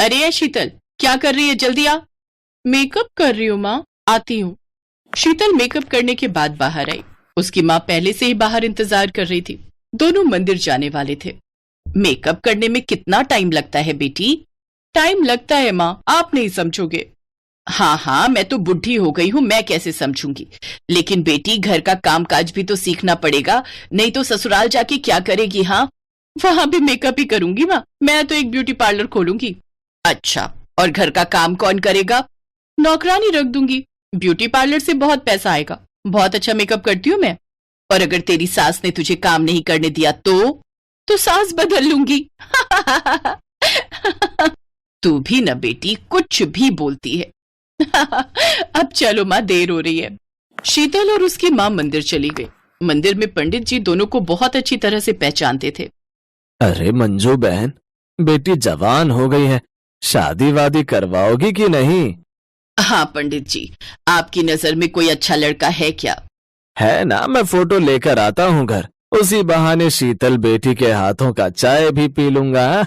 अरे ये शीतल, क्या कर रही है? जल्दी आ। मेकअप कर रही हूँ माँ, आती हूँ। शीतल मेकअप करने के बाद बाहर आई। उसकी माँ पहले से ही बाहर इंतजार कर रही थी। दोनों मंदिर जाने वाले थे। मेकअप करने में कितना टाइम लगता है बेटी? टाइम लगता है माँ, आप नहीं समझोगे। हाँ हाँ, मैं तो बुढ़ी हो गई हूँ, मैं कैसे समझूंगी। लेकिन बेटी, घर का कामकाज भी तो सीखना पड़ेगा, नहीं तो ससुराल जाके क्या करेगी? हाँ, वहां भी मेकअप ही करूंगी माँ। मैं तो एक ब्यूटी पार्लर खोलूंगी। अच्छा, और घर का काम कौन करेगा? नौकरानी रख दूंगी। ब्यूटी पार्लर से बहुत पैसा आएगा। बहुत अच्छा मेकअप करती हूँ मैं। और अगर तेरी सास ने तुझे काम नहीं करने दिया तो सास बदल लूंगी। तू भी न बेटी, कुछ भी बोलती है। अब चलो माँ, देर हो रही है। शीतल और उसकी माँ मंदिर चली गई। मंदिर में पंडित जी दोनों को बहुत अच्छी तरह से पहचानते थे। अरे मंजू बहन, बेटी जवान हो गई है, शादी वादी करवाओगी कि नहीं? हाँ पंडित जी, आपकी नजर में कोई अच्छा लड़का है क्या? है ना, मैं फोटो लेकर आता हूँ घर। उसी बहाने शीतल बेटी के हाथों का चाय भी पी लूंगा।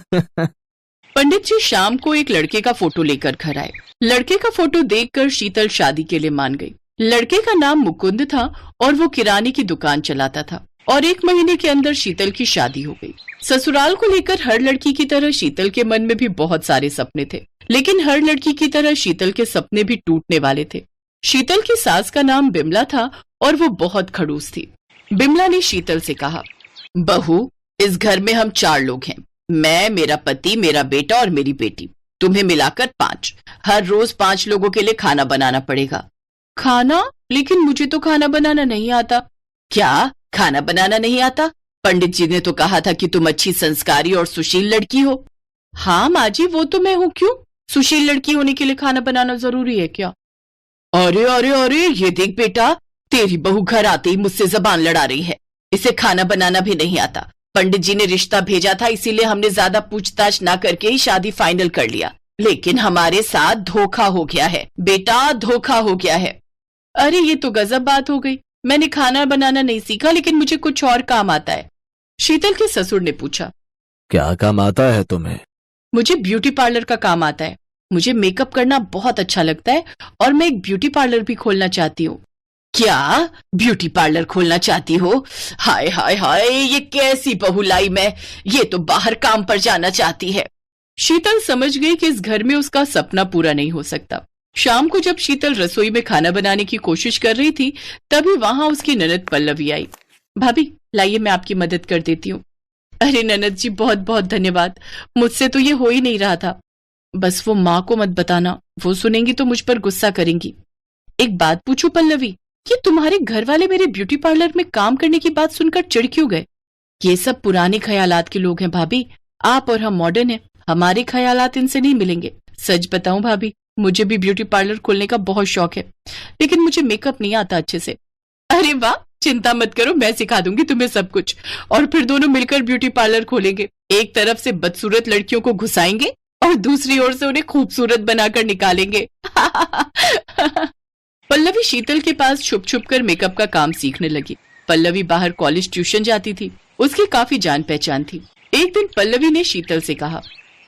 पंडित जी शाम को एक लड़के का फोटो लेकर घर आए। लड़के का फोटो देखकर शीतल शादी के लिए मान गई। लड़के का नाम मुकुंद था और वो किराने की दुकान चलाता था। और 1 महीने के अंदर शीतल की शादी हो गई। ससुराल को लेकर हर लड़की की तरह शीतल के मन में भी बहुत सारे सपने थे, लेकिन हर लड़की की तरह शीतल के सपने भी टूटने वाले थे। शीतल की सास का नाम बिमला था और वो बहुत खड़ूस थी। बिमला ने शीतल से कहा, बहू, इस घर में हम 4 लोग हैं। मैं, मेरा पति, मेरा बेटा और मेरी बेटी। तुम्हें मिलाकर 5। हर रोज 5 लोगों के लिए खाना बनाना पड़ेगा। खाना? लेकिन मुझे तो खाना बनाना नहीं आता। क्या खाना बनाना नहीं आता? पंडित जी ने तो कहा था कि तुम अच्छी संस्कारी और सुशील लड़की हो। हाँ माँ जी, वो तो मैं हूँ। क्यों, सुशील लड़की होने के लिए खाना बनाना जरूरी है क्या? अरे अरे अरे, ये देख बेटा, तेरी बहू घर आते ही मुझसे जबान लड़ा रही है। इसे खाना बनाना भी नहीं आता। पंडित जी ने रिश्ता भेजा था, इसीलिए हमने ज्यादा पूछताछ ना करके ही शादी फाइनल कर लिया। लेकिन हमारे साथ धोखा हो गया है बेटा, धोखा हो गया है। अरे ये तो गजब बात हो गई। मैंने खाना बनाना नहीं सीखा, लेकिन मुझे कुछ और काम आता है। शीतल के ससुर ने पूछा, क्या काम आता है तुम्हें? मुझे ब्यूटी पार्लर का काम आता है। मुझे मेकअप करना बहुत अच्छा लगता है और मैं एक ब्यूटी पार्लर भी खोलना चाहती हूँ। क्या ब्यूटी पार्लर खोलना चाहती हो? हाय हाय हाय, ये कैसी बहू लाई मैं। ये तो बाहर काम पर जाना चाहती है। शीतल समझ गई कि इस घर में उसका सपना पूरा नहीं हो सकता। शाम को जब शीतल रसोई में खाना बनाने की कोशिश कर रही थी, तभी वहां उसकी ननद पल्लवी आई। भाभी लाइए, मैं आपकी मदद कर देती हूँ। अरे ननद जी, बहुत बहुत धन्यवाद। मुझसे तो ये हो ही नहीं रहा था। बस वो माँ को मत बताना, वो सुनेंगी तो मुझ पर गुस्सा करेंगी। एक बात पूछूं पल्लवी, ये तुम्हारे घर वाले मेरे ब्यूटी पार्लर में काम करने की बात सुनकर चिढ़ क्यों गए? ये सब पुराने ख्यालात के लोग हैं भाभी। आप और हम मॉडर्न हैं, हमारे ख्यालात इनसे नहीं मिलेंगे। सच बताऊं भाभी, मुझे भी ब्यूटी पार्लर खोलने का बहुत शौक है, लेकिन मुझे मेकअप नहीं आता अच्छे से। अरे वाह, चिंता मत करो, मैं सिखा दूंगी तुम्हें सब कुछ। और फिर दोनों मिलकर ब्यूटी पार्लर खोलेंगे। एक तरफ से बदसूरत लड़कियों को घुसाएंगे और दूसरी ओर से उन्हें खूबसूरत बनाकर निकालेंगे। पल्लवी शीतल के पास छुप छुप कर मेकअप का काम सीखने लगी। पल्लवी बाहर कॉलेज ट्यूशन जाती थी, उसकी काफी जान पहचान थी। एक दिन पल्लवी ने शीतल से कहा,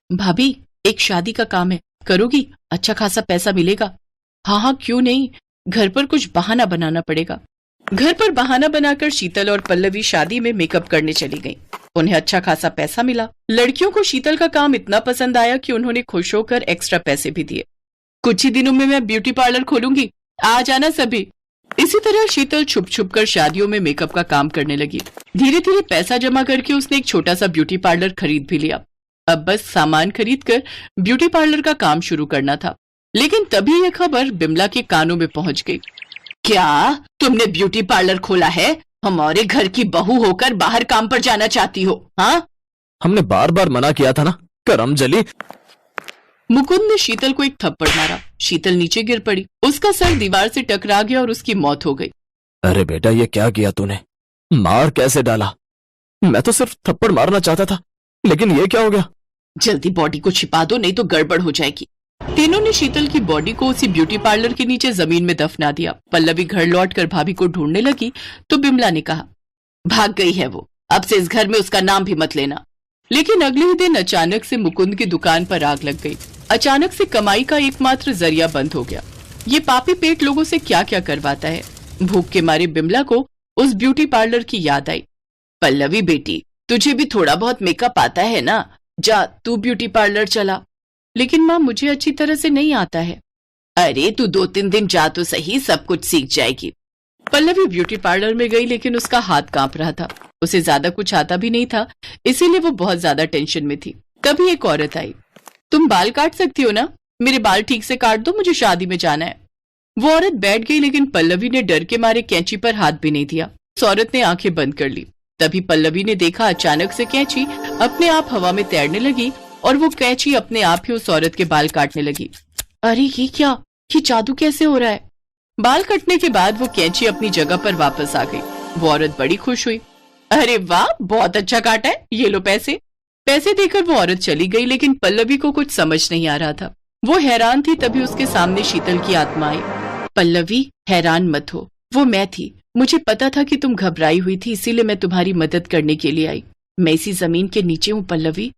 भाभी एक शादी का काम है, करोगी? अच्छा खासा पैसा मिलेगा। हाँ हाँ, क्यों नहीं। घर पर कुछ बहाना बनाना पड़ेगा। घर पर बहाना बनाकर शीतल और पल्लवी शादी में मेकअप करने चली गईं। उन्हें अच्छा खासा पैसा मिला। लड़कियों को शीतल का काम इतना पसंद आया कि उन्होंने खुश होकर एक्स्ट्रा पैसे भी दिए। कुछ ही दिनों में मैं ब्यूटी पार्लर खोलूंगी, आ जाना सभी। इसी तरह शीतल छुप छुप कर शादियों में मेकअप का काम करने लगी। धीरे धीरे पैसा जमा करके उसने एक छोटा सा ब्यूटी पार्लर खरीद भी लिया। अब बस सामान खरीद कर ब्यूटी पार्लर का काम शुरू करना था। लेकिन तभी यह खबर बिमला के कानों में पहुंच गई। क्या तुमने ब्यूटी पार्लर खोला है? हमारे घर की बहू होकर बाहर काम पर जाना चाहती हो? हाँ, हमने बार बार मना किया था ना, करम जली। मुकुंद ने शीतल को एक थप्पड़ मारा। शीतल नीचे गिर पड़ी, उसका सर दीवार से टकरा गया और उसकी मौत हो गई। अरे बेटा, ये क्या किया तूने? मार कैसे डाला? मैं तो सिर्फ थप्पड़ मारना चाहता था, लेकिन ये क्या हो गया? जल्दी बॉडी को छिपा दो, नहीं तो गड़बड़ हो जाएगी। तीनों ने शीतल की बॉडी को उसी ब्यूटी पार्लर के नीचे जमीन में दफना दिया। पल्लवी घर लौटकर भाभी को ढूंढने लगी तो बिमला ने कहा, भाग गई है वो, अब से इस घर में उसका नाम भी मत लेना। लेकिन अगले ही दिन अचानक से मुकुंद की दुकान पर आग लग गई। अचानक से कमाई का एकमात्र जरिया बंद हो गया। ये पापी पेट लोगों से क्या क्या करवाता है। भूख के मारे बिमला को उस ब्यूटी पार्लर की याद आई। पल्लवी बेटी, तुझे भी थोड़ा बहुत मेकअप आता है ना, जा तू ब्यूटी पार्लर चला। लेकिन माँ, मुझे अच्छी तरह से नहीं आता है। अरे तू 2-3 दिन जा तो सही, सब कुछ सीख जाएगी। पल्लवी ब्यूटी पार्लर में गई, लेकिन उसका हाथ कांप रहा था। उसे ज्यादा कुछ आता भी नहीं था, इसीलिए वो बहुत ज्यादा टेंशन में थी। तभी एक औरत आई। तुम बाल काट सकती हो ना? मेरे बाल ठीक से काट दो, मुझे शादी में जाना है। वो औरत बैठ गई, लेकिन पल्लवी ने डर के मारे कैंची पर हाथ भी नहीं दिया। उस औरत ने आंखें बंद कर ली। तभी पल्लवी ने देखा अचानक से कैंची अपने आप हवा में तैरने लगी और वो कैंची अपने आप ही उस औरत के बाल काटने लगी। अरे ये क्या, ये जादू कैसे हो रहा है? बाल कटने के बाद वो कैंची अपनी जगह पर वापस आ गई। वो औरत बड़ी खुश हुई। अरे वाह, बहुत अच्छा काटा है, ये लो पैसे। पैसे देकर वो औरत चली गई, लेकिन पल्लवी को कुछ समझ नहीं आ रहा था। वो हैरान थी। तभी उसके सामने शीतल की आत्मा आई। पल्लवी, हैरान मत हो, वो मैं थी। मुझे पता था कि तुम घबराई हुई थी, इसीलिए मैं तुम्हारी मदद करने के लिए आई। मैं इसी जमीन के नीचे हूँ पल्लवी।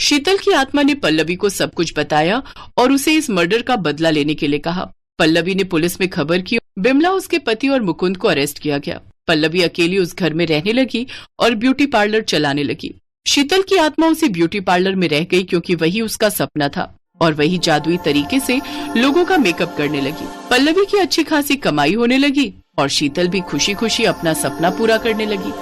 शीतल की आत्मा ने पल्लवी को सब कुछ बताया और उसे इस मर्डर का बदला लेने के लिए कहा। पल्लवी ने पुलिस में खबर की। बिमला, उसके पति और मुकुंद को अरेस्ट किया गया। पल्लवी अकेली उस घर में रहने लगी और ब्यूटी पार्लर चलाने लगी। शीतल की आत्मा उसी ब्यूटी पार्लर में रह गई, क्योंकि वही उसका सपना था और वही जादुई तरीके से लोगों का मेकअप करने लगी। पल्लवी की अच्छी खासी कमाई होने लगी और शीतल भी खुशी खुशी अपना सपना पूरा करने लगी।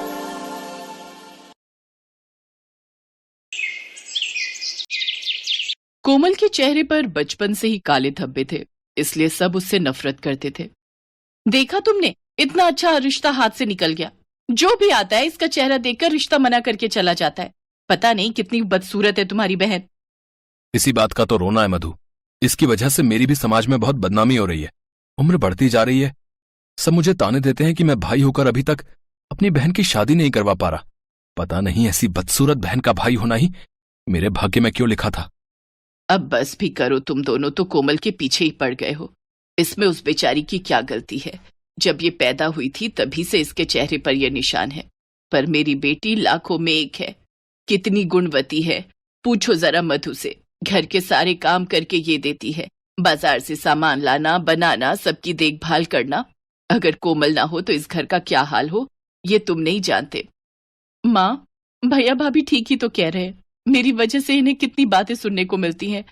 कोमल के चेहरे पर बचपन से ही काले धब्बे थे, इसलिए सब उससे नफरत करते थे। देखा तुमने, इतना अच्छा रिश्ता हाथ से निकल गया। जो भी आता है इसका चेहरा देखकर रिश्ता मना करके चला जाता है। पता नहीं कितनी बदसूरत है तुम्हारी बहन। इसी बात का तो रोना है मधु। इसकी वजह से मेरी भी समाज में बहुत बदनामी हो रही है। उम्र बढ़ती जा रही है। सब मुझे ताने देते हैं कि मैं भाई होकर अभी तक अपनी बहन की शादी नहीं करवा पा रहा। पता नहीं ऐसी बदसूरत बहन का भाई होना ही मेरे भाग्य में क्यों लिखा था। अब बस भी करो, तुम दोनों तो कोमल के पीछे ही पड़ गए हो। इसमें उस बेचारी की क्या गलती है? जब ये पैदा हुई थी तभी से इसके चेहरे पर यह निशान है। पर मेरी बेटी लाखों में एक है। कितनी गुणवती है, पूछो जरा मधु से। घर के सारे काम करके ये देती है, बाजार से सामान लाना, बनाना, सबकी देखभाल करना। अगर कोमल ना हो तो इस घर का क्या हाल हो, ये तुम नहीं जानते। माँ, भैया भाभी ठीक ही तो कह रहे हैं। मेरी वजह से इन्हें कितनी बातें सुनने को मिलती हैं।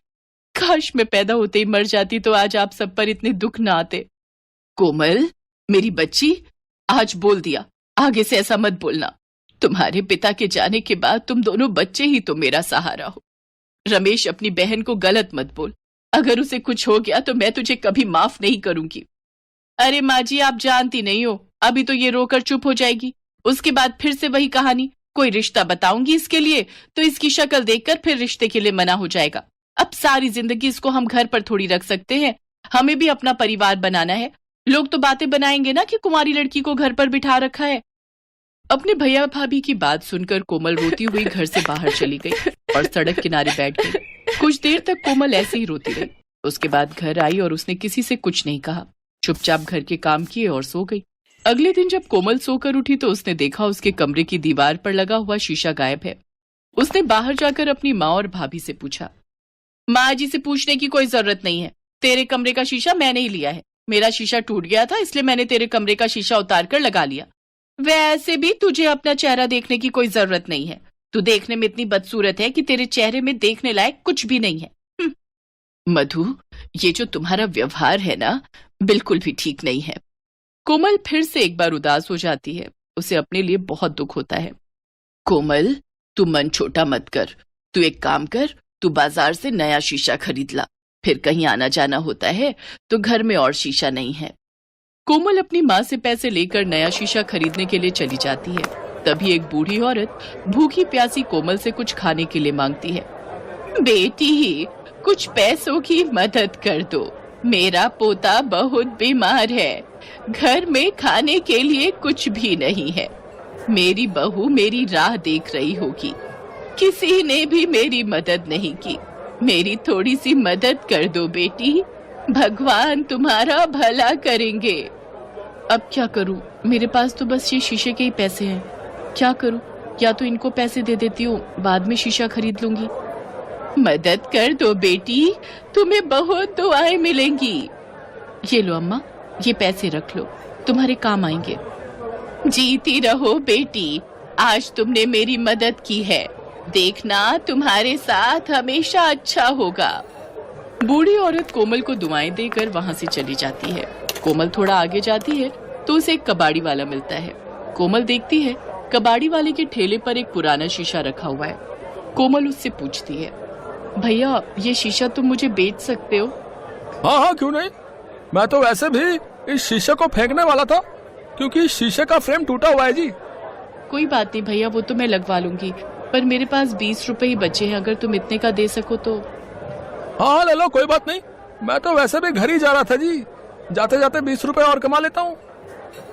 काश मैं पैदा होते ही मर जाती तो आज आप सब पर इतने दुख ना आते। कोमल, मेरी बच्ची, आज बोल दिया, आगे से ऐसा मत बोलना। तुम्हारे पिता के जाने के बाद तुम दोनों बच्चे ही तो मेरा सहारा हो। रमेश, अपनी बहन को गलत मत बोल। अगर उसे कुछ हो गया तो मैं तुझे कभी माफ नहीं करूंगी। अरे माँ जी, आप जानती नहीं हो, अभी तो ये रोकर चुप हो जाएगी, उसके बाद फिर से वही कहानी। कोई रिश्ता बताऊंगी इसके लिए तो इसकी शक्ल देखकर फिर रिश्ते के लिए मना हो जाएगा। अब सारी जिंदगी इसको हम घर पर थोड़ी रख सकते हैं, हमें भी अपना परिवार बनाना है। लोग तो बातें बनाएंगे ना कि कुमारी लड़की को घर पर बिठा रखा है। अपने भैया भाभी की बात सुनकर कोमल रोती हुई घर से बाहर चली गई और सड़क किनारे बैठ गई। कुछ देर तक कोमल ऐसे ही रोती रही। उसके बाद घर आई और उसने किसी से कुछ नहीं कहा, चुपचाप घर के काम किए और सो गई। अगले दिन जब कोमल सोकर उठी तो उसने देखा उसके कमरे की दीवार पर लगा हुआ शीशा गायब है। उसने बाहर जाकर अपनी माँ और भाभी से पूछा। माँ जी से पूछने की कोई जरूरत नहीं है, तेरे कमरे का शीशा मैंने ही लिया है। मेरा शीशा टूट गया था, इसलिए मैंने तेरे कमरे का शीशा उतार कर लगा लिया। वैसे भी तुझे अपना चेहरा देखने की कोई जरूरत नहीं है। तू देखने में इतनी बदसूरत है कि तेरे चेहरे में देखने लायक कुछ भी नहीं है। मधु, ये जो तुम्हारा व्यवहार है ना, बिल्कुल भी ठीक नहीं है। कोमल फिर से एक बार उदास हो जाती है। उसे अपने लिए बहुत दुख होता है। कोमल, तू मन छोटा मत कर। तू एक काम कर, तू बाजार से नया शीशा खरीद ला। फिर कहीं आना जाना होता है तो घर में और शीशा नहीं है। कोमल अपनी माँ से पैसे लेकर नया शीशा खरीदने के लिए चली जाती है। तभी एक बूढ़ी औरत भूखी प्यासी कोमल से कुछ खाने के लिए मांगती है। बेटी, कुछ पैसों की मदद कर दो, मेरा पोता बहुत बीमार है। घर में खाने के लिए कुछ भी नहीं है। मेरी बहू मेरी राह देख रही होगी। किसी ने भी मेरी मदद नहीं की। मेरी थोड़ी सी मदद कर दो बेटी, भगवान तुम्हारा भला करेंगे। अब क्या करूं? मेरे पास तो बस ये शीशे के ही पैसे हैं। क्या करूं? या तो इनको पैसे दे देती हूँ, बाद में शीशा खरीद लूंगी। मदद कर दो बेटी, तुम्हें बहुत दुआएं मिलेंगी। ये लो अम्मा, ये पैसे रख लो, तुम्हारे काम आएंगे। जीती रहो बेटी, आज तुमने मेरी मदद की है, देखना तुम्हारे साथ हमेशा अच्छा होगा। बूढ़ी औरत कोमल को दुआएं देकर वहां से चली जाती है। कोमल थोड़ा आगे जाती है तो उसे एक कबाड़ी वाला मिलता है। कोमल देखती है कबाड़ी वाले के ठेले पर एक पुराना शीशा रखा हुआ है। कोमल उससे पूछती है, भैया ये शीशा तुम मुझे बेच सकते हो? हाँ हाँ, क्यों नहीं। मैं तो वैसे भी इस शीशे को फेंकने वाला था, क्योंकि शीशे का फ्रेम टूटा हुआ है जी। कोई बात नहीं भैया, वो तो मैं लगवा लूंगी, पर मेरे पास 20 रुपए ही बचे हैं, अगर तुम इतने का दे सको तो। हाँ ले लो, कोई बात नहीं। मैं तो वैसे भी घर ही जा रहा था जी, जाते जाते 20 रुपए और कमा लेता हूँ।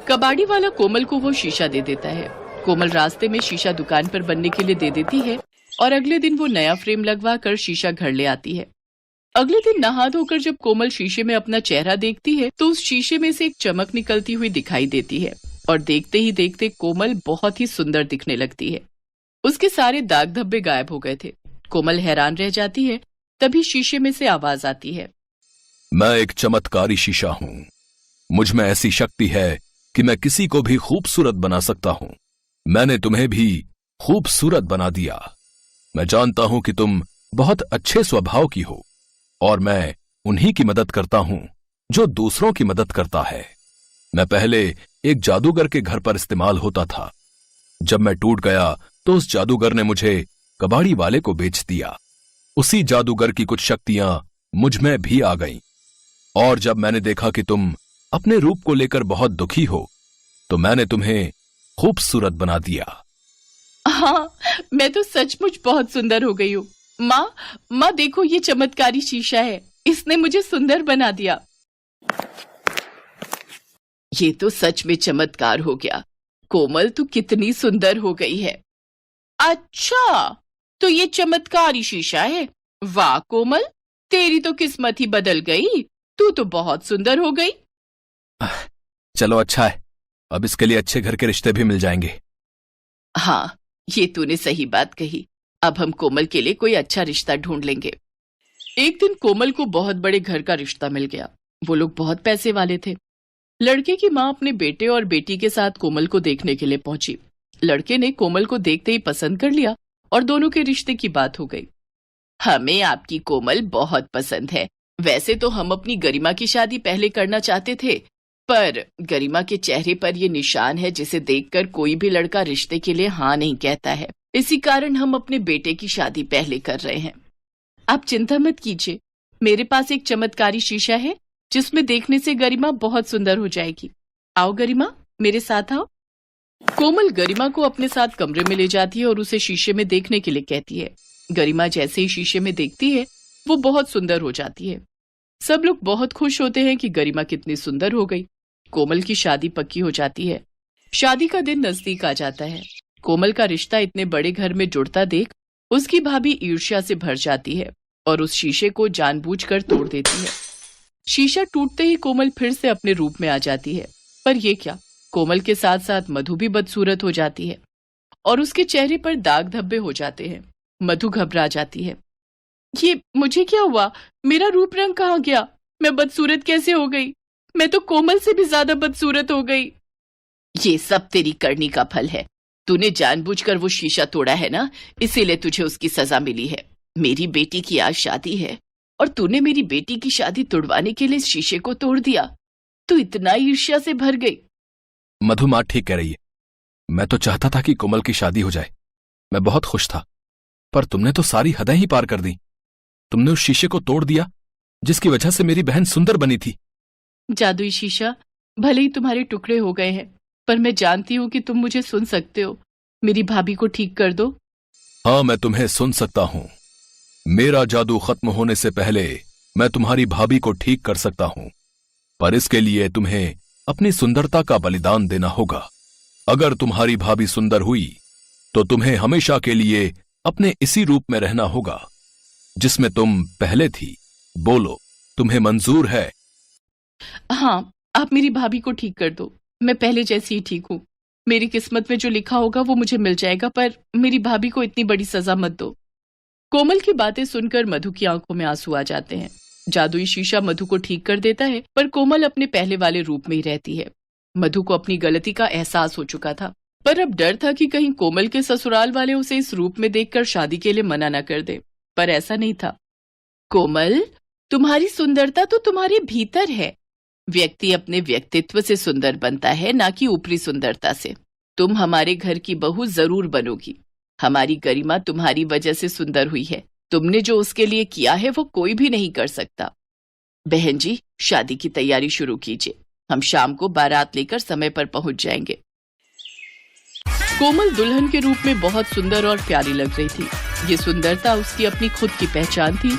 कबाड़ी वाला कोमल को वो शीशा दे देता है। कोमल रास्ते में शीशा दुकान पर बनने के लिए दे देती है और अगले दिन वो नया फ्रेम लगवा कर शीशा घर ले आती है। अगले दिन नहा धोकर जब कोमल शीशे में अपना चेहरा देखती है तो उस शीशे में से एक चमक निकलती हुई दिखाई देती है और देखते ही देखते कोमल बहुत ही सुंदर दिखने लगती है। उसके सारे दाग धब्बे गायब हो गए थे। कोमल हैरान रह जाती है। तभी शीशे में से आवाज आती है, मैं एक चमत्कारी शीशा हूँ। मुझ में ऐसी शक्ति है कि मैं किसी को भी खूबसूरत बना सकता हूँ। मैंने तुम्हें भी खूबसूरत बना दिया। मैं जानता हूं कि तुम बहुत अच्छे स्वभाव की हो और मैं उन्हीं की मदद करता हूं जो दूसरों की मदद करता है। मैं पहले एक जादूगर के घर पर इस्तेमाल होता था। जब मैं टूट गया तो उस जादूगर ने मुझे कबाड़ी वाले को बेच दिया। उसी जादूगर की कुछ शक्तियां मुझ में भी आ गईं। और जब मैंने देखा कि तुम अपने रूप को लेकर बहुत दुखी हो तो मैंने तुम्हें खूबसूरत बना दिया। हाँ, मैं तो सचमुच बहुत सुंदर हो गई हूँ। माँ देखो, ये चमत्कारी शीशा है, इसने मुझे सुंदर बना दिया। ये तो सच में चमत्कार हो गया। कोमल तू कितनी सुंदर हो गई है। अच्छा, तो ये चमत्कारी शीशा है। वाह कोमल, तेरी तो किस्मत ही बदल गई, तू तो बहुत सुंदर हो गई। चलो अच्छा है, अब इसके लिए अच्छे घर के रिश्ते भी मिल जाएंगे। हाँ, ये तूने सही बात कही। अब हम कोमल के लिए कोई अच्छा रिश्ता ढूंढ लेंगे। एक दिन कोमल को बहुत बड़े घर का रिश्ता मिल गया। वो लोग बहुत पैसे वाले थे। लड़के की माँ अपने बेटे और बेटी के साथ कोमल को देखने के लिए पहुंची। लड़के ने कोमल को देखते ही पसंद कर लिया और दोनों के रिश्ते की बात हो गई। हमें आपकी कोमल बहुत पसंद है। वैसे तो हम अपनी गरिमा की शादी पहले करना चाहते थे, पर गरिमा के चेहरे पर ये निशान है जिसे देखकर कोई भी लड़का रिश्ते के लिए हाँ नहीं कहता है। इसी कारण हम अपने बेटे की शादी पहले कर रहे हैं। आप चिंता मत कीजिए, मेरे पास एक चमत्कारी शीशा है जिसमें देखने से गरिमा बहुत सुंदर हो जाएगी। आओ गरिमा, मेरे साथ आओ। कोमल गरिमा को अपने साथ कमरे में ले जाती है और उसे शीशे में देखने के लिए कहती है। गरिमा जैसे ही शीशे में देखती है वो बहुत सुंदर हो जाती है। सब लोग बहुत खुश होते हैं कि गरिमा कितनी सुंदर हो गई। कोमल की शादी पक्की हो जाती है। शादी का दिन नजदीक आ जाता है। कोमल का रिश्ता इतने बड़े घर में जुड़ता देख उसकी भाभी ईर्ष्या से भर जाती है और उस शीशे को जानबूझकर तोड़ देती है। शीशा टूटते ही कोमल फिर से अपने रूप में आ जाती है। पर ये क्या, कोमल के साथ साथ मधु भी बदसूरत हो जाती है और उसके चेहरे पर दाग धब्बे हो जाते हैं। मधु घबरा जाती है। ये मुझे क्या हुआ? मेरा रूप रंग कहाँ गया? मैं बदसूरत कैसे हो गई? मैं तो कोमल से भी ज्यादा बदसूरत हो गई। ये सब तेरी करनी का फल है। तूने जानबूझकर वो शीशा तोड़ा है ना, इसीलिए तुझे उसकी सजा मिली है। मेरी बेटी की आज शादी है और तूने मेरी बेटी की शादी तोड़वाने के लिए इस शीशे को तोड़ दिया। तू इतना ईर्ष्या से भर गई। मधु माँ ठीक कह रही है। मैं तो चाहता था कि कोमल की शादी हो जाए। मैं बहुत खुश था, पर तुमने तो सारी हदें ही पार कर दी। तुमने उस शीशे को तोड़ दिया जिसकी वजह से मेरी बहन सुंदर बनी थी। जादुई शीशा, भले ही तुम्हारे टुकड़े हो गए हैं, पर मैं जानती हूँ कि तुम मुझे सुन सकते हो। मेरी भाभी को ठीक कर दो। हाँ, मैं तुम्हें सुन सकता हूँ। मेरा जादू खत्म होने से पहले मैं तुम्हारी भाभी को ठीक कर सकता हूँ, पर इसके लिए तुम्हें अपनी सुंदरता का बलिदान देना होगा। अगर तुम्हारी भाभी सुंदर हुई तो तुम्हें हमेशा के लिए अपने इसी रूप में रहना होगा जिसमें तुम पहले थी। बोलो, तुम्हें मंजूर है? हाँ, आप मेरी भाभी को ठीक कर दो। मैं पहले जैसी ही ठीक हूँ। मेरी किस्मत में जो लिखा होगा वो मुझे मिल जाएगा, पर मेरी भाभी को इतनी बड़ी सजा मत दो। कोमल की बातें सुनकर मधु की आंखों में आंसू आ जाते हैं। जादुई शीशा मधु को ठीक कर देता है, पर कोमल अपने पहले वाले रूप में ही रहती है। मधु को अपनी गलती का एहसास हो चुका था, पर अब डर था कि कहीं कोमल के ससुराल वाले उसे इस रूप में देखकर शादी के लिए मना न कर दे, पर ऐसा नहीं था। कोमल, तुम्हारी सुंदरता तो तुम्हारे भीतर है। व्यक्ति अपने व्यक्तित्व से सुंदर बनता है, ना कि ऊपरी सुंदरता से। तुम हमारे घर की बहू जरूर बनोगी। हमारी गरिमा तुम्हारी वजह से सुंदर हुई है। तुमने जो उसके लिए किया है वो कोई भी नहीं कर सकता। बहन जी, शादी की तैयारी शुरू कीजिए। हम शाम को बारात लेकर समय पर पहुंच जाएंगे। कोमल दुल्हन के रूप में बहुत सुंदर और प्यारी लग रही थी। ये सुंदरता उसकी अपनी खुद की पहचान थी